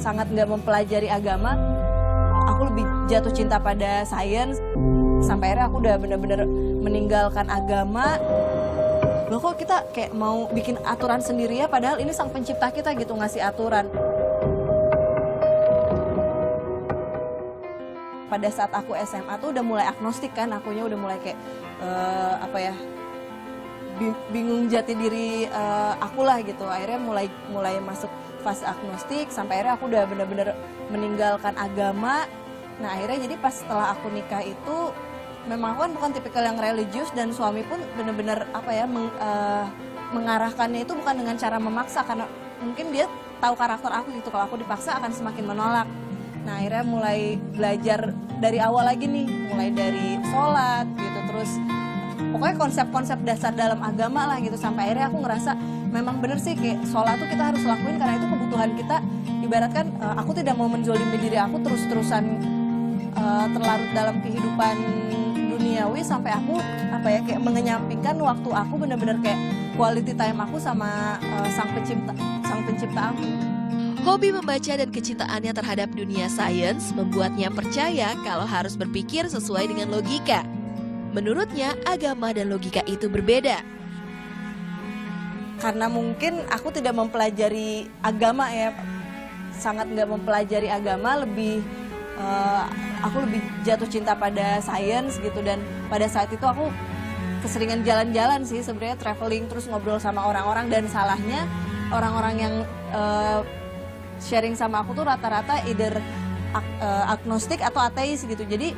sangat nggak mempelajari agama, aku lebih jatuh cinta pada sains. Sampai akhirnya aku udah bener-bener meninggalkan agama. Loh kok kita kayak mau bikin aturan sendiri ya, padahal ini sang pencipta kita gitu ngasih aturan. Pada saat aku SMA tuh udah mulai agnostik kan, akunya udah mulai kayak bingung jati diri aku lah gitu. Akhirnya mulai masuk fase agnostik, sampai akhirnya aku udah bener-bener meninggalkan agama. Nah akhirnya jadi pas setelah aku nikah itu, memang aku kan bukan tipikal yang religius, dan suami pun bener-bener mengarahkannya itu bukan dengan cara memaksa, karena mungkin dia tahu karakter aku gitu, kalau aku dipaksa akan semakin menolak. Nah akhirnya mulai belajar dari awal lagi nih, mulai dari sholat gitu, terus pokoknya konsep-konsep dasar dalam agama lah gitu. Sampai akhirnya aku ngerasa memang bener sih kayak sholat tuh kita harus lakuin karena itu kebutuhan kita. Ibaratkan aku tidak mau menzolimi diri aku terus-terusan terlarut dalam kehidupan duniawi, sampai aku kayak mengenyampingkan waktu aku bener-bener kayak quality time aku sama sang pencipta aku. Hobi membaca dan kecintaannya terhadap dunia sains membuatnya percaya kalau harus berpikir sesuai dengan logika. Menurutnya, agama dan logika itu berbeda. Karena mungkin aku tidak mempelajari agama ya, sangat nggak mempelajari agama, aku lebih jatuh cinta pada sains gitu. Dan pada saat itu aku keseringan jalan-jalan sih sebenarnya, traveling, terus ngobrol sama orang-orang. Dan salahnya orang-orang yang sharing sama aku tuh rata-rata either agnostik atau ateis gitu. Jadi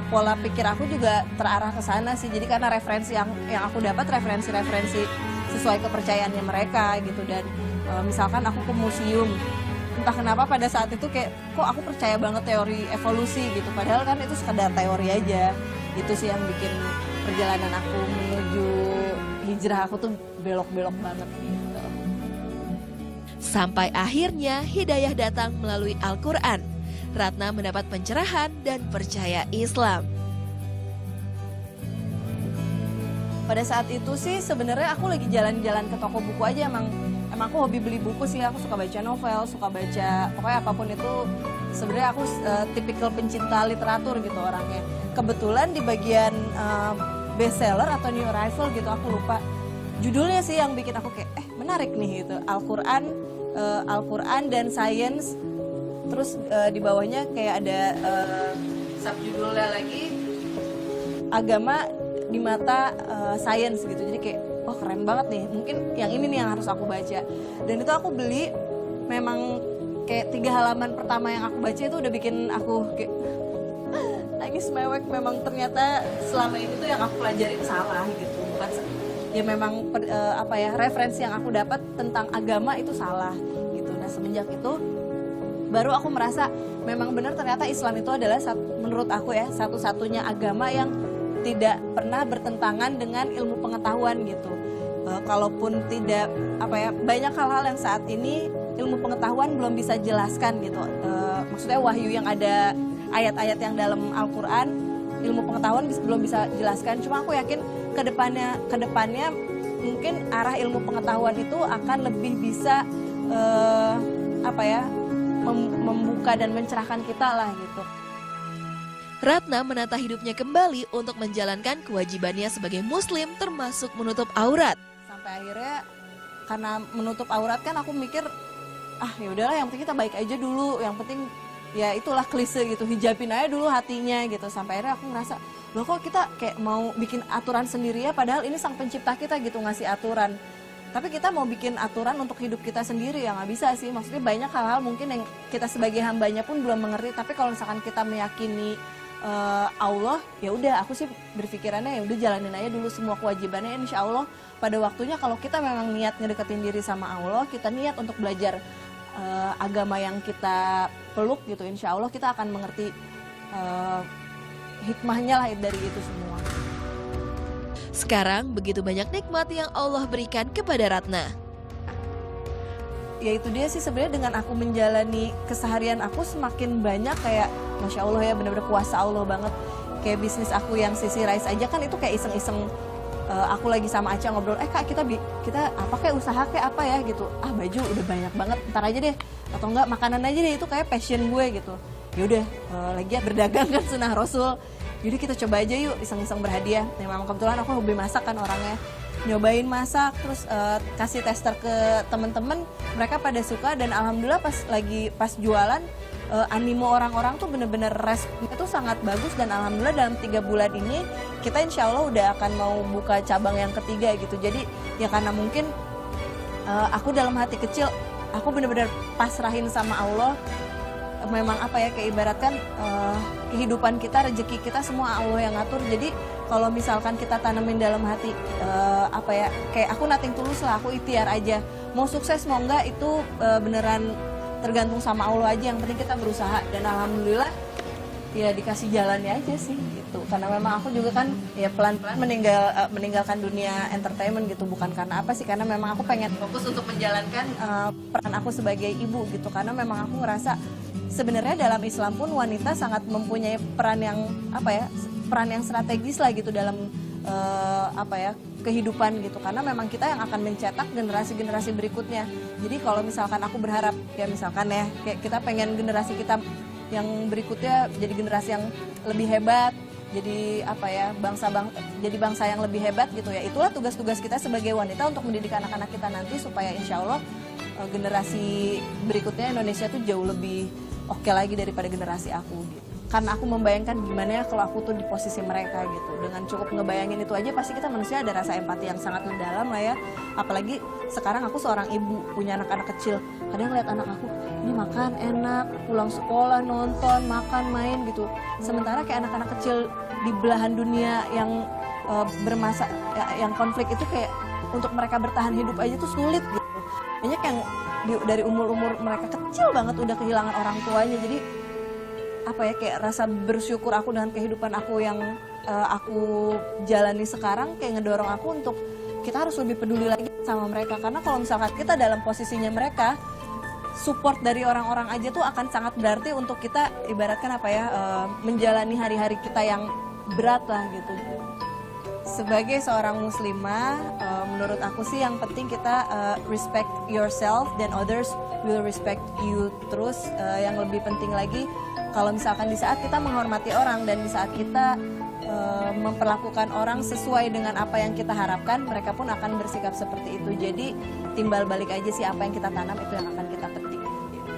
pola pikir aku juga terarah ke sana sih. Jadi karena referensi yang aku dapat referensi sesuai kepercayaannya mereka gitu. Dan misalkan aku ke museum, entah kenapa pada saat itu kayak kok aku percaya banget teori evolusi gitu, padahal kan itu sekedar teori aja. Itu sih yang bikin perjalanan aku menuju hijrah aku tuh belok-belok banget gitu. Sampai akhirnya hidayah datang melalui Al-Quran. Ratna mendapat pencerahan dan percaya Islam. Pada saat itu sih sebenarnya aku lagi jalan-jalan ke toko buku aja. Emang aku hobi beli buku sih, aku suka baca novel, suka baca pokoknya apapun itu. Sebenarnya aku tipikal pencinta literatur gitu orangnya. Kebetulan di bagian bestseller atau new arrival gitu, aku lupa judulnya sih yang bikin aku kayak menarik nih gitu. Al-Quran dan sains. Terus di bawahnya kayak ada subjudulnya lagi, agama di mata sains gitu. Jadi kayak wah keren banget nih, mungkin yang ini nih yang harus aku baca. Dan itu aku beli, memang kayak 3 halaman pertama yang aku baca itu udah bikin aku kayak nangis mewek. Memang ternyata selama ini tuh yang aku pelajarin salah gitu. Bukan ya, memang referensi yang aku dapat tentang agama itu salah gitu. Nah semenjak itu baru aku merasa memang benar ternyata Islam itu adalah menurut aku ya satu-satunya agama yang tidak pernah bertentangan dengan ilmu pengetahuan gitu. Kalaupun tidak banyak hal-hal yang saat ini ilmu pengetahuan belum bisa jelaskan gitu. Maksudnya wahyu yang ada, ayat-ayat yang dalam Al-Quran, ilmu pengetahuan belum bisa jelaskan. Cuma aku yakin kedepannya mungkin arah ilmu pengetahuan itu akan lebih bisa membuka dan mencerahkan kita lah gitu. Ratna menata hidupnya kembali untuk menjalankan kewajibannya sebagai muslim, termasuk menutup aurat. Sampai akhirnya karena menutup aurat kan aku mikir ya udahlah, yang penting kita baik aja dulu, yang penting ya itulah klise gitu, hijabin aja dulu hatinya gitu. Sampai akhirnya aku ngerasa loh kok kita kayak mau bikin aturan sendiri ya, padahal ini sang pencipta kita gitu ngasih aturan. Tapi kita mau bikin aturan untuk hidup kita sendiri ya nggak bisa sih. Maksudnya banyak hal-hal mungkin yang kita sebagai hambanya pun belum mengerti. Tapi kalau misalkan kita meyakini Allah, ya udah aku sih berpikirannya ya udah jalanin aja dulu semua kewajibannya. Insya Allah pada waktunya kalau kita memang niat ngedeketin diri sama Allah, kita niat untuk belajar agama yang kita peluk gitu, insya Allah kita akan mengerti hikmahnya lah dari itu semua. Sekarang begitu banyak nikmat yang Allah berikan kepada Ratna. Ya itu dia sih sebenarnya, dengan aku menjalani keseharian aku semakin banyak kayak Masya Allah ya, benar-benar kuasa Allah banget. Kayak bisnis aku yang Sisi Rice aja kan itu kayak iseng-iseng aku lagi sama Aca ngobrol, Kak kita apa kayak usaha kayak apa ya gitu, baju udah banyak banget, ntar aja deh, atau enggak makanan aja deh, itu kayak passion gue gitu. Yaudah, lagi berdagang kan sunnah Rasul, jadi kita coba aja yuk iseng-iseng berhadiah. Memang kebetulan aku hobi masak kan orangnya, nyobain masak terus kasih tester ke temen-temen, mereka pada suka dan alhamdulillah pas jualan animo orang-orang tuh bener-bener itu sangat bagus dan alhamdulillah dalam 3 bulan ini kita insya Allah udah akan mau buka cabang yang ketiga gitu. Jadi ya karena mungkin aku dalam hati kecil aku bener-bener pasrahin sama Allah. Memang apa ya, kayak ibaratkan kehidupan kita, rezeki kita semua Allah yang ngatur. Jadi kalau misalkan kita tanamin dalam hati apa ya, kayak aku nothing tulus lah, aku ikhtiar aja. Mau sukses mau enggak itu beneran tergantung sama Allah aja, yang penting kita berusaha. Dan alhamdulillah ya dikasih jalannya aja sih gitu. Karena memang aku juga kan ya pelan-pelan meninggalkan dunia entertainment gitu, bukan karena apa sih, karena memang aku pengen fokus untuk menjalankan peran aku sebagai ibu gitu. Karena memang aku ngerasa sebenarnya dalam Islam pun wanita sangat mempunyai peran yang apa ya, peran yang strategis lah gitu dalam apa ya, kehidupan gitu. Karena memang kita yang akan mencetak generasi-generasi berikutnya. Jadi kalau misalkan aku berharap ya misalkan ya kayak kita pengen generasi kita yang berikutnya jadi generasi yang lebih hebat, jadi apa ya, jadi bangsa yang lebih hebat gitu ya. Itulah tugas-tugas kita sebagai wanita untuk mendidik anak-anak kita nanti supaya insya Allah generasi berikutnya Indonesia tuh jauh lebih oke lagi daripada generasi aku gitu. Karena aku membayangkan gimana ya kalau aku tuh di posisi mereka gitu. Dengan cukup ngebayangin itu aja pasti kita manusia ada rasa empati yang sangat mendalam lah ya. Apalagi sekarang aku seorang ibu, punya anak-anak kecil. Kadang lihat anak aku, ini makan enak, pulang sekolah nonton, makan main gitu. Sementara kayak anak-anak kecil di belahan dunia yang yang konflik itu kayak untuk mereka bertahan hidup aja tuh sulit gitu. Banyak yang dari umur-umur mereka kecil banget udah kehilangan orang tuanya. Jadi apa ya, kayak rasa bersyukur aku dengan kehidupan aku yang aku jalani sekarang kayak ngedorong aku untuk kita harus lebih peduli lagi sama mereka. Karena kalau misalkan kita dalam posisinya mereka, support dari orang-orang aja tuh akan sangat berarti untuk kita ibaratkan apa ya, menjalani hari-hari kita yang berat lah gitu. Sebagai seorang muslimah, menurut aku sih yang penting kita respect yourself dan others will respect you terus. Yang lebih penting lagi kalau misalkan di saat kita menghormati orang dan di saat kita memperlakukan orang sesuai dengan apa yang kita harapkan, mereka pun akan bersikap seperti itu. Jadi timbal balik aja sih, apa yang kita tanam itu yang akan kita petik gitu.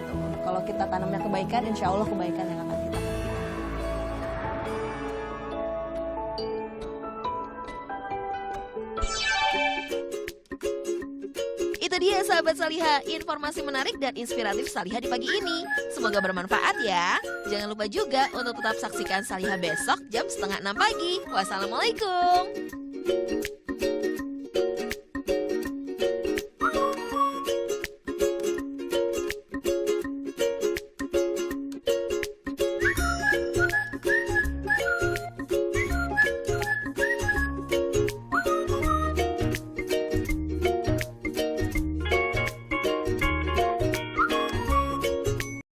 Kalau kita tanamnya kebaikan, insya Allah kebaikan yang akan kita petik. Itu dia sahabat Salihah, informasi menarik dan inspiratif Salihah di pagi ini. Semoga bermanfaat ya. Jangan lupa juga untuk tetap saksikan Salihah besok jam 5:30 pagi. Wassalamualaikum.